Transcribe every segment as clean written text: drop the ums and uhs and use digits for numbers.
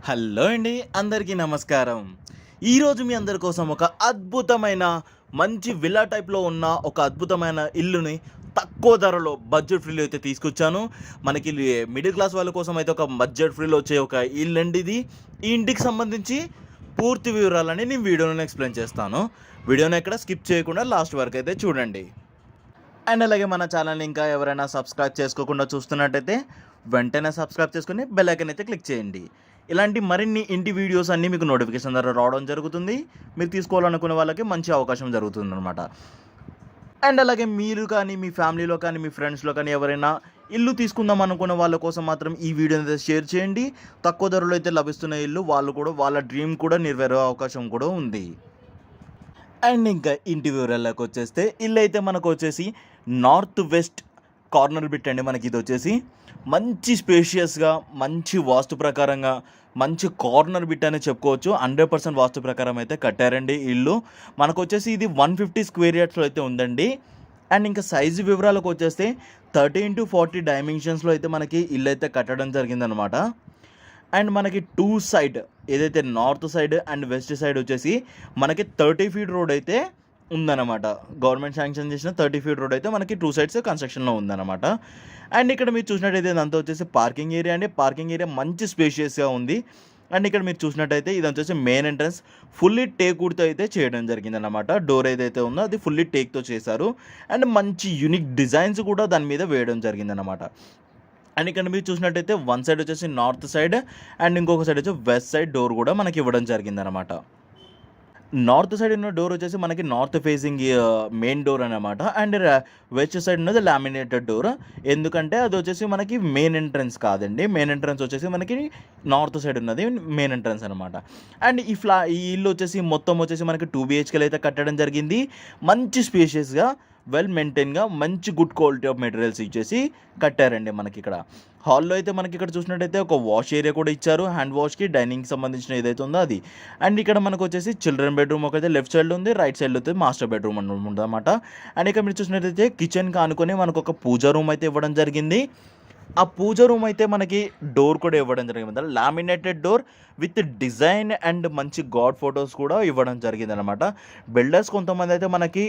Hello అండి, అందరికీ నమస్కారం. ఈరోజు మీ అందరి కోసం ఒక అద్భుతమైన మంచి విల్లా టైప్లో ఉన్న ఒక అద్భుతమైన ఇల్లుని తక్కువ ధరలో బడ్జెట్ ఫ్రీలో అయితే తీసుకొచ్చాను. మనకి మిడిల్ క్లాస్ వాళ్ళ కోసం అయితే ఒక బడ్జెట్ ఫ్రీలో వచ్చే ఒక ఇల్లు అండి ఇది. ఈ ఇంటికి సంబంధించి పూర్తి వివరాలని నేను వీడియోలో ఎక్స్ప్లెయిన్ చేస్తాను. వీడియోని ఎక్కడ స్కిప్ చేయకుండా లాస్ట్ వరకు అయితే చూడండి. అండ్ అలాగే మన ఛానల్ని ఇంకా ఎవరైనా సబ్స్క్రైబ్ చేసుకోకుండా చూస్తున్నట్టయితే వెంటనే సబ్స్క్రైబ్ చేసుకుని బెల్ ఐకాన్ అయితే క్లిక్ చేయండి. ఇలాంటి మరిన్ని ఇంటి వీడియోస్ అన్నీ మీకు నోటిఫికేషన్ ద్వారా రావడం జరుగుతుంది. మీరు తీసుకోవాలనుకునే వాళ్ళకి మంచి అవకాశం జరుగుతుంది అనమాట. అండ్ అలాగే మీరు కానీ మీ ఫ్యామిలీలో కానీ మీ ఫ్రెండ్స్లో కానీ ఎవరైనా ఇల్లు తీసుకుందాం అనుకున్న వాళ్ళ కోసం మాత్రం ఈ వీడియోని అయితే షేర్ చేయండి. తక్కువ ధరలో అయితే లభిస్తున్న ఇల్లు వాళ్ళు కూడా వాళ్ళ డ్రీమ్ కూడా నెరవేరే అవకాశం కూడా ఉంది. అండ్ ఇంకా ఇంటి వివరాల్లోకి వచ్చేస్తే ఇల్లు అయితే మనకు వచ్చేసి నార్త్ వెస్ట్ కార్నర్ బిట్ అండి. మనకి ఇది వచ్చేసి మంచి స్పేషియస్గా మంచి వాస్తు ప్రకారంగా మంచి కార్నర్ బిట్ అని చెప్పుకోవచ్చు. 100% వాస్తు ప్రకారం అయితే కట్టారండి ఇల్లు. మనకు వచ్చేసి ఇది 150 స్క్వేర్ యార్డ్స్లో అయితే ఉందండి. అండ్ ఇంకా సైజు వివరాలకు వచ్చేస్తే 30x40 డైమెన్షన్స్లో అయితే మనకి ఇల్లు అయితే కట్టడం జరిగిందనమాట. అండ్ మనకి టూ సైడ్ ఏదైతే north side and west side వచ్చేసి మనకి 30 ఫీట్ రోడ్ అయితే ఉందన్నమాట. గవర్నమెంట్ శాంక్షన్ చేసిన 30 ఫీట్ రోడ్ అయితే మనకి టూ సైడ్స్ కన్స్ట్రక్షన్లో ఉందన్నమాట. అండ్ ఇక్కడ మీరు చూసినట్టయితే ఇదంతా వచ్చేసి పార్కింగ్ ఏరియా అండి. పార్కింగ్ ఏరియా మంచి స్పేషియస్గా ఉంది. అండ్ ఇక్కడ మీరు చూసినట్టయితే ఇదంతా వచ్చేసి మెయిన్ ఎంట్రన్స్ ఫుల్లీ టేక్వుడ్తో అయితే చేయడం జరిగిందన్నమాట. డోర్ ఏదైతే ఉందో అది ఫుల్లీ టేక్తో చేశారు. అండ్ మంచి యూనిక్ డిజైన్స్ కూడా దాని మీద వేయడం జరిగిందన్నమాట. అండ్ ఇక్కడ మీరు చూసినట్టయితే వన్ సైడ్ వచ్చేసి నార్త్ సైడ్ అండ్ ఇంకొక సైడ్ వచ్చి వెస్ట్ సైడ్ డోర్ కూడా మనకి ఇవ్వడం జరిగిందనమాట. నార్త్ సైడ్ ఉన్న డోర్ వచ్చేసి మనకి నార్త్ ఫేసింగ్ మెయిన్ డోర్ అనమాట. అండ్ వెస్ట్ సైడ్ ఉన్నది లామినేటెడ్ డోర్. ఎందుకంటే అది వచ్చేసి మనకి మెయిన్ ఎంట్రన్స్ కాదండి. మెయిన్ ఎంట్రన్స్ వచ్చేసి మనకి నార్త్ సైడ్ ఉన్నది మెయిన్ ఎంట్రన్స్ అనమాట. అండ్ ఈ ఇల్లు వచ్చేసి మొత్తం వచ్చేసి మనకి 2 BHKలు అయితే కట్టడం జరిగింది. మంచి స్పేషియస్గా వెల్ మెయింటైన్గా మంచి గుడ్ క్వాలిటీ ఆఫ్ మెటీరియల్స్ ఇచ్చేసి కట్టారండి. మనకి ఇక్కడ హాల్లో అయితే మనకి ఇక్కడ చూసినట్టయితే ఒక వాష్ ఏరియా కూడా ఇచ్చారు. హ్యాండ్ వాష్కి డైనింగ్ సంబంధించిన ఏదైతే ఉందో అది. అండ్ ఇక్కడ మనకు వచ్చేసి చిల్డ్రన్ బెడ్రూమ్ ఒకైతే లెఫ్ట్ సైడ్లో ఉంది, రైట్ సైడ్లో అయితే మాస్టర్ బెడ్రూమ్ ఉంటుంది అనమాట. అండ్ ఇక్కడ మీరు చూసినట్టయితే కిచెన్కి ఆనుకొని మనకు ఒక పూజా రూమ్ అయితే ఇవ్వడం జరిగింది. ఆ పూజ రూమ్ అయితే మనకి డోర్ కూడా ఇవ్వడం జరిగింది. Laminated door with design and మంచి గాడ్ ఫొటోస్ కూడా ఇవ్వడం జరిగింది అనమాట. బిల్డర్స్ కొంతమంది అయితే మనకి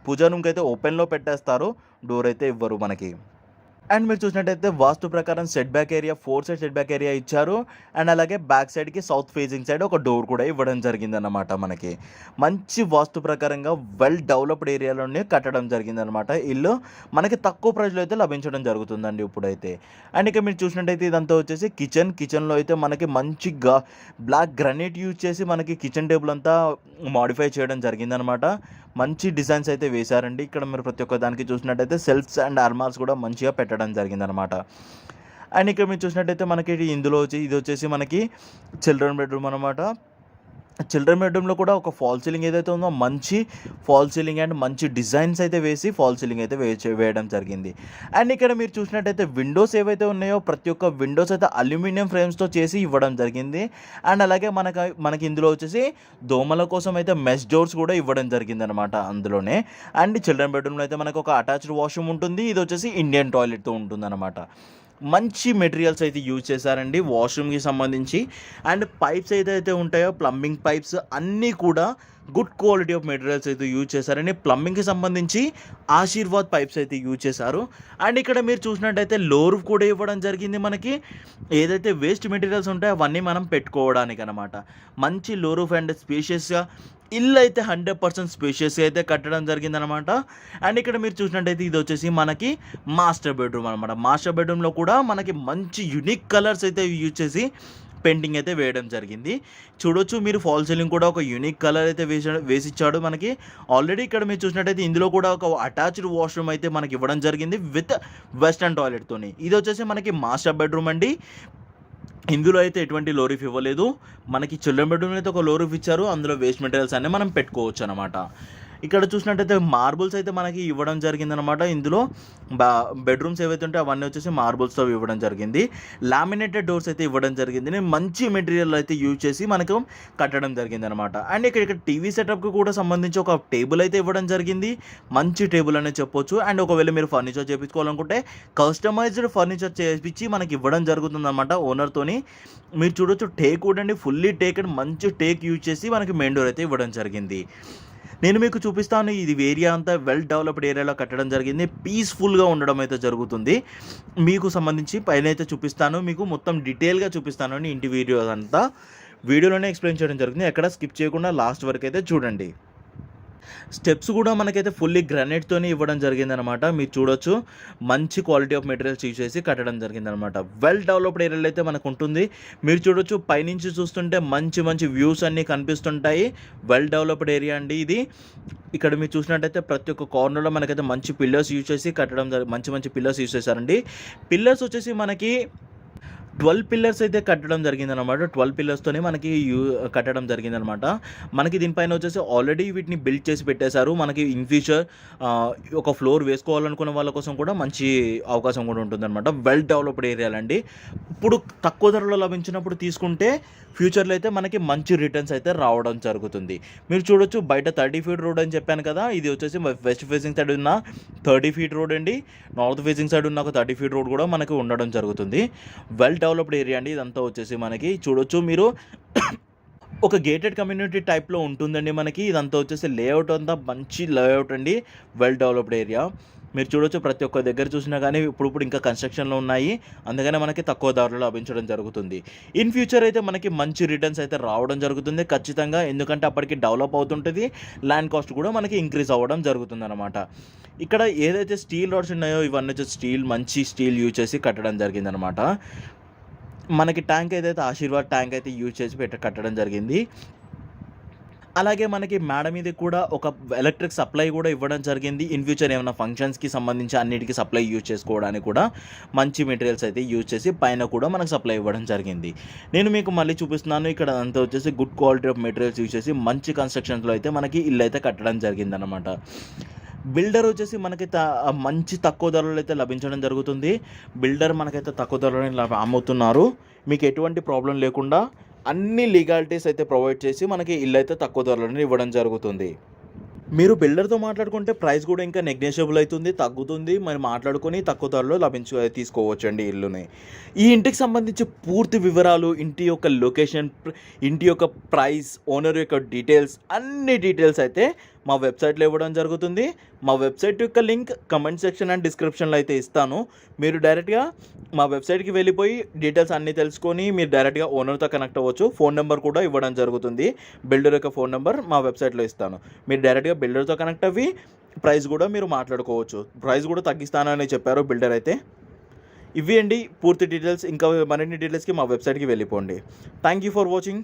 పూజా రూమ్కి అయితే ఓపెన్లో పెట్టేస్తారు, డోర్ అయితే ఇవ్వరు మనకి. అండ్ మీరు చూసినట్టయితే వాస్తు ప్రకారం set back area 4 side set back area ఇచ్చారు. అండ్ అలాగే బ్యాక్ సైడ్కి సౌత్ ఫేసింగ్ సైడ్ ఒక డోర్ కూడా ఇవ్వడం జరిగిందన్నమాట. మనకి మంచి వాస్తు ప్రకారంగా వెల్ డెవలప్డ్ ఏరియాలోనే కట్టడం జరిగిందనమాట. ఇల్లు మనకి తక్కువ ప్రైస్లో అయితే లభించడం జరుగుతుందండి ఇప్పుడైతే. అండ్ ఇక మీరు చూసినట్టయితే ఇదంతా వచ్చేసి కిచెన్లో అయితే మనకి మంచిగా బ్లాక్ గ్రానైట్ యూజ్ చేసి మనకి కిచెన్ టేబుల్ అంతా మాడిఫై చేయడం జరిగిందనమాట. మంచి డిజైన్స్ అయితే వేశారండి. ఇక్కడ మీరు ప్రతి ఒక్క దానికి చూసినట్టయితే సెల్ఫ్స్ అండ్ అర్మార్స్ కూడా మంచిగా పెట్టడం జరిగిందనమాట. అండ్ ఇక్కడ మీరు చూసినట్టయితే మనకి ఇది వచ్చేసి మనకి చిల్డ్రన్ బెడ్రూమ్ అనమాట. చిల్డ్రన్ బెడ్రూమ్లో కూడా ఒక ఫాల్ సీలింగ్ ఏదైతే ఉందో మంచి ఫాల్ సీలింగ్ అండ్ మంచి డిజైన్స్ అయితే వేసి ఫాల్ సీలింగ్ అయితే వేయడం జరిగింది. అండ్ ఇక్కడ మీరు చూసినట్టయితే విండోస్ ఏవైతే ఉన్నాయో ప్రతి ఒక్క విండోస్ అయితే అల్యూమినియం ఫ్రేమ్స్తో చేసి ఇవ్వడం జరిగింది. అండ్ అలాగే మనకి ఇందులో వచ్చేసి దోమల కోసం అయితే మెష్ డోర్స్ కూడా ఇవ్వడం జరిగింది అనమాట అందులోనే. అండ్ చిల్డ్రన్ బెడ్రూమ్లో అయితే మనకు ఒక అటాచ్డ్ వాష్రూమ్ ఉంటుంది. ఇది వచ్చేసి ఇండియన్ టాయిలెట్తో ఉంటుంది అనమాట. మంచి మెటీరియల్స్ అయితే యూజ్ చేశారండి వాష్రూమ్కి సంబంధించి. అండ్ పైప్స్ ఏదైతే ఉంటాయో ప్లంబింగ్ పైప్స్ అన్నీ కూడా గుడ్ క్వాలిటీ ఆఫ్ మెటీరియల్స్ అయితే యూజ్ చేశారండి. ప్లంబింగ్కి సంబంధించి ఆశీర్వాద్ పైప్స్ అయితే యూజ్ చేశారు. అండ్ ఇక్కడ మీరు చూసినట్టయితే లో రూఫ్ కూడా ఇవ్వడం జరిగింది. మనకి ఏదైతే వేస్ట్ మెటీరియల్స్ ఉంటాయో అవన్నీ మనం పెట్టుకోవడానికి అనమాట. మంచి లో రూఫ్ అండ్ స్పేషియస్గా ఇల్లు అయితే 100% స్పేషియస్గా అయితే కట్టడం జరిగిందనమాట. అండ్ ఇక్కడ మీరు చూసినట్టయితే ఇది వచ్చేసి మనకి మాస్టర్ బెడ్రూమ్ అనమాట. మాస్టర్ బెడ్రూమ్లో కూడా మనకి మంచి యునిక్ కలర్స్ అయితే యూజ్ చేసి పెయింటింగ్ అయితే వేయడం జరిగింది. చూడొచ్చు మీరు ఫాల్ సీలింగ్ కూడా ఒక యూనిక్ కలర్ అయితే వేసిచ్చాడు మనకి. ఆల్రెడీ ఇక్కడ మీరు చూసినట్టయితే ఇందులో కూడా ఒక అటాచ్డ్ వాష్రూమ్ అయితే మనకి ఇవ్వడం జరిగింది విత్ వెస్టర్న్ టాయిలెట్తోని. ఇది వచ్చేసి మనకి మాస్టర్ బెడ్రూమ్ అండి. ఇందులో అయితే ఎటువంటి లో రూఫ్ ఇవ్వలేదు. మనకి చిల్డ్రన్ బెడ్రూమ్ అయితే ఒక లో రూఫ్ ఇచ్చారు. అందులో వేస్ట్ మెటీరియల్స్ అన్నీ మనం పెట్టుకోవచ్చు అనమాట. ఇక్కడ చూసినట్టయితే మార్బుల్స్ అయితే మనకి ఇవ్వడం జరిగిందనమాట. ఇందులో బెడ్రూమ్స్ ఏవైతే ఉంటాయో అవన్నీ వచ్చేసి మార్బుల్స్తో ఇవ్వడం జరిగింది. లామినేటెడ్ డోర్స్ అయితే ఇవ్వడం జరిగింది. మంచి మెటీరియల్ అయితే యూజ్ చేసి మనకు కట్టడం జరిగిందనమాట. అండ్ ఇక్కడ టీవీ సెటప్కి కూడా సంబంధించి ఒక టేబుల్ అయితే ఇవ్వడం జరిగింది. మంచి టేబుల్ అనేది చెప్పొచ్చు. అండ్ ఒకవేళ మీరు ఫర్నిచర్ చేయించుకోవాలనుకుంటే కస్టమైజ్డ్ ఫర్నిచర్ చేయించి మనకి ఇవ్వడం జరుగుతుందన్నమాట ఓనర్తోని. మీరు చూడొచ్చు టేక్ వుడ్ అండి, ఫుల్లీ టేక్ అండ్ మంచి టేక్ యూజ్ చేసి మనకి మెయిన్ డోర్ అయితే ఇవ్వడం జరిగింది. నేను మీకు చూపిస్తాను. ఇది ఏరియా అంతా వెల్ డెవలప్డ్ ఏరియాలో కట్టడం జరిగింది. పీస్ఫుల్గా ఉండడం అయితే జరుగుతుంది. మీకు సంబంధించి పైన అయితే చూపిస్తాను, మీకు మొత్తం డీటెయిల్గా చూపిస్తాను అండి. ఇంటి వీడియో అంతా వీడియోలోనే ఎక్స్ప్లెయిన్ చేయడం జరుగుతుంది. ఎక్కడ స్కిప్ చేయకుండా లాస్ట్ వరకు అయితే చూడండి. స్టెప్స్ కూడా మనకైతే ఫుల్లీ గ్రానైట్తోనే ఇవ్వడం జరిగిందనమాట. మీరు చూడొచ్చు మంచి క్వాలిటీ ఆఫ్ మెటీరియల్స్ యూజ్ చేసి కట్టడం జరిగిందనమాట. వెల్ డెవలప్డ్ ఏరియాలో అయితే మనకు ఉంటుంది. మీరు చూడొచ్చు పైనుంచి చూస్తుంటే మంచి మంచి వ్యూస్ అన్నీ కనిపిస్తుంటాయి. వెల్ డెవలప్డ్ ఏరియా అండి ఇది. ఇక్కడ మీరు చూసినట్టయితే ప్రతి ఒక్క కార్నర్లో మనకైతే మంచి పిల్లర్స్ యూజ్ చేసి కట్టడం మంచి మంచి పిల్లర్స్ యూజ్ చేశారండి. పిల్లర్స్ వచ్చేసి మనకి 12 పిల్లర్స్ అయితే కట్టడం జరిగిందనమాట. 12 పిల్లర్స్తోనే మనకి కట్టడం జరిగిందనమాట. మనకి దీనిపైన వచ్చేసి ఆల్రెడీ వీటిని బిల్డ్ చేసి పెట్టేశారు. మనకి ఇన్ ఫ్యూచర్ ఒక ఫ్లోర్ వేసుకోవాలనుకున్న వాళ్ళ కోసం కూడా మంచి అవకాశం కూడా ఉంటుందన్నమాట. వెల్ డెవలప్డ్ ఏరియాలండి. ఇప్పుడు తక్కువ ధరలో లభించినప్పుడు తీసుకుంటే ఫ్యూచర్లో అయితే మనకి మంచి రిటర్న్స్ అయితే రావడం జరుగుతుంది. మీరు చూడొచ్చు బయట 30 ఫీట్ రోడ్ అని చెప్పాను కదా, ఇది వచ్చేసి వెస్ట్ ఫేసింగ్ సైడ్ ఉన్న 30 ఫీట్ రోడ్ అండి. నార్త్ ఫేసింగ్ సైడ్ ఉన్న ఒక 30 ఫీట్ రోడ్ కూడా మనకి ఉండడం జరుగుతుంది. వెల్ డెవలప్డ్ ఏరియా అండి ఇదంతా వచ్చేసి మనకి. చూడొచ్చు మీరు ఒక గేటెడ్ కమ్యూనిటీ టైప్లో ఉంటుందండి మనకి. ఇదంతా వచ్చేసి లేఅవుట్ అంతా మంచి లేఅవుట్ అండి. Well developed area. మీరు చూడొచ్చు ప్రతి ఒక్క దగ్గర చూసినా కానీ ఇప్పుడు ఇంకా కన్స్ట్రక్షన్లో ఉన్నాయి. అందుకనే మనకి తక్కువ ధరలో లభించడం జరుగుతుంది. ఇన్ ఫ్యూచర్ అయితే మనకి మంచి రిటర్న్స్ అయితే రావడం జరుగుతుంది ఖచ్చితంగా. ఎందుకంటే అప్పటికి డెవలప్ అవుతుంటుంది. ల్యాండ్ కాస్ట్ కూడా మనకి ఇంక్రీజ్ అవ్వడం జరుగుతుంది అనమాట. ఇక్కడ ఏదైతే స్టీల్ రాడ్స్ ఉన్నాయో ఇవన్నీ వచ్చి మంచి స్టీల్ యూజ్ చేసి కట్టడం జరిగిందనమాట. మనకి ట్యాంక్ ఏదైతే ఆశీర్వాద్ ట్యాంక్ అయితే యూజ్ చేసి కట్టడం జరిగింది. అలాగే మనకి మేడ మీద కూడా ఒక ఎలక్ట్రిక్ సప్లై కూడా ఇవ్వడం జరిగింది. ఇన్ ఫ్యూచర్ ఏమైనా ఫంక్షన్స్కి సంబంధించి అన్నిటికీ సప్లై యూజ్ చేసుకోవడానికి కూడా మంచి మెటీరియల్స్ అయితే యూజ్ చేసి పైన కూడా మనకు సప్లై ఇవ్వడం జరిగింది. నేను మీకు మళ్ళీ చూపిస్తున్నాను. ఇక్కడ అంతా వచ్చేసి good quality of materials use చేసి మంచి కన్స్ట్రక్షన్స్లో అయితే మనకి ఇల్లు అయితే కట్టడం జరిగిందనమాట. బిల్డర్ వచ్చేసి మనకి మంచి తక్కువ ధరలో అయితే లభించడం జరుగుతుంది. బిల్డర్ మనకైతే తక్కువ ధరలో అమ్ముతున్నారు. మీకు ఎటువంటి ప్రాబ్లం లేకుండా అన్ని లీగాలిటీస్ అయితే ప్రొవైడ్ చేసి మనకి ఇల్లు అయితే తక్కువ ధరలోనే ఇవ్వడం జరుగుతుంది. మీరు బిల్డర్తో మాట్లాడుకుంటే ప్రైస్ కూడా ఇంకా నెగ్నేషియబుల్ అవుతుంది, తగ్గుతుంది. మరి మాట్లాడుకొని తక్కువ ధరలో తీసుకోవచ్చండి ఇల్లుని. ఈ ఇంటికి సంబంధించి పూర్తి వివరాలు, ఇంటి యొక్క లొకేషన్, ఇంటి యొక్క ప్రైస్, ఓనర్ యొక్క డీటెయిల్స్, అన్ని డీటెయిల్స్ అయితే మా వెబ్సైట్లో ఇవ్వడం జరుగుతుంది. మా వెబ్సైట్ యొక్క లింక్ కమెంట్ సెక్షన్ అండ్ డిస్క్రిప్షన్లో అయితే ఇస్తాను. మీరు డైరెక్ట్గా మా వెబ్సైట్కి వెళ్ళిపోయి డీటెయిల్స్ అన్నీ తెలుసుకొని మీరు డైరెక్ట్గా ఓనర్తో కనెక్ట్ అవ్వచ్చు. ఫోన్ నెంబర్ కూడా ఇవ్వడం జరుగుతుంది. బిల్డర్ యొక్క ఫోన్ నెంబర్ మా వెబ్సైట్లో ఇస్తాను. మీరు డైరెక్ట్గా బిల్డర్తో కనెక్ట్ అవ్వి ప్రైస్ కూడా మీరు మాట్లాడుకోవచ్చు. ప్రైస్ కూడా తగ్గిస్తానని చెప్పారు బిల్డర్ అయితే. ఇవి అండి పూర్తి డీటెయిల్స్. ఇంకా మరిన్ని డీటెయిల్స్కి మా వెబ్సైట్కి వెళ్ళిపోండి. Thank you for watching.